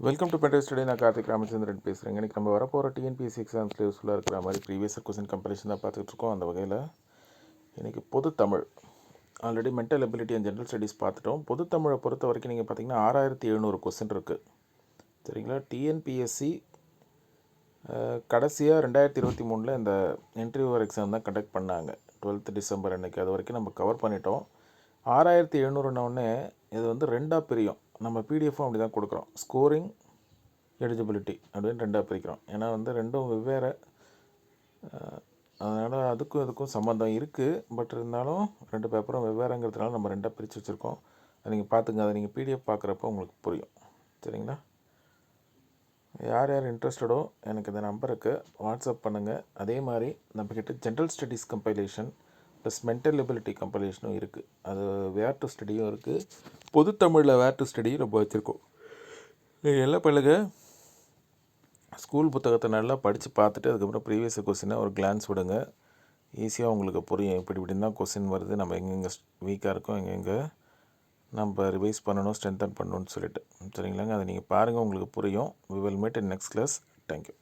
Welcome to better study. நான் கார்த்திக் ராமச்சந்திரன் பேசுகிறேங்க. இன்றைக்கி நம்ம வரப்போகிற டிஎன்பிஎஸ்சி எக்ஸாம்ஸில் யூஸ்ஃபுல்லாக இருக்கிற மாதிரி ப்ரீவியஸ் கொஸ்டின் கம்பேரிஷன் தான் பார்த்துட்டு இருக்கோம். அந்த வகையில் இன்றைக்கி பொது Tamil already mental ability and general studies பார்த்துட்டோம். பொது தமிழை பொறுத்த வரைக்கும் நீங்கள் பார்த்தீங்கன்னா 6700 கொஸ்டின் இருக்குது. சரிங்களா? டிஎன்பிஎஸ்சி கடைசியாக 2023 இந்த இன்டர்வியூவர் எக்ஸாம் தான் கண்டக்ட் பண்ணாங்க 12th டிசம்பர் அன்றைக்கி. அது வரைக்கும் நம்ம கவர் பண்ணிட்டோம். 6700ன்னொடனே இது வந்து ரெண்டாக பிரியும். நம்ம பிடிஎஃப்பும் அப்படி தான் கொடுக்குறோம். ஸ்கோரிங், எலிஜிபிலிட்டி அப்படின்னு ரெண்டாக பிரிக்கிறோம். ஏன்னா வந்து ரெண்டும் வெவ்வேறு, அதனால் அதுக்கும் இதுக்கும் சம்மந்தம் இருக்குது. பட் இருந்தாலும் ரெண்டு பேப்பரும் வெவ்வேறுங்கிறதுனால நம்ம ரெண்டாக பிரித்து வச்சுருக்கோம். அதை நீங்கள் பார்த்துங்க. அதை நீங்கள் பிடிஎஃப் பார்க்குறப்ப உங்களுக்கு புரியும். சரிங்களா? யார் யார் இன்ட்ரெஸ்டடோ எனக்கு இந்த நம்பருக்கு வாட்ஸ்அப் பண்ணுங்கள். அதே மாதிரி நம்மக்கிட்ட general studies compilation plus mental ability கம்பைலேஷனும் இருக்குது. அது வேர் டு ஸ்டடியும் இருக்குது. பொது தமிழில் வேர் டு ஸ்டடியும் நம்ம வச்சுருக்கோம். நீங்கள் எல்லாம் பண்ணுங்க. ஸ்கூல் புத்தகத்தை நல்லா படித்து பார்த்துட்டு அதுக்கப்புறம் ப்ரீவியஸ் கொஸ்டினை ஒரு கிளான்ஸ் விடுங்க. ஈஸியாக உங்களுக்கு புரியும். இப்படின்னு தான் கொஸ்டின் வருது, நம்ம எங்கெங்கே வீக்காக இருக்கோம், எங்கெங்கே நம்ம ரிவைஸ் பண்ணணும், ஸ்ட்ரென்தன் பண்ணணும்னு சொல்லிட்டு. சரிங்களாங்க? அதை நீங்கள் பாருங்கள், உங்களுக்கு புரியும். We will meet in next class. Thank you.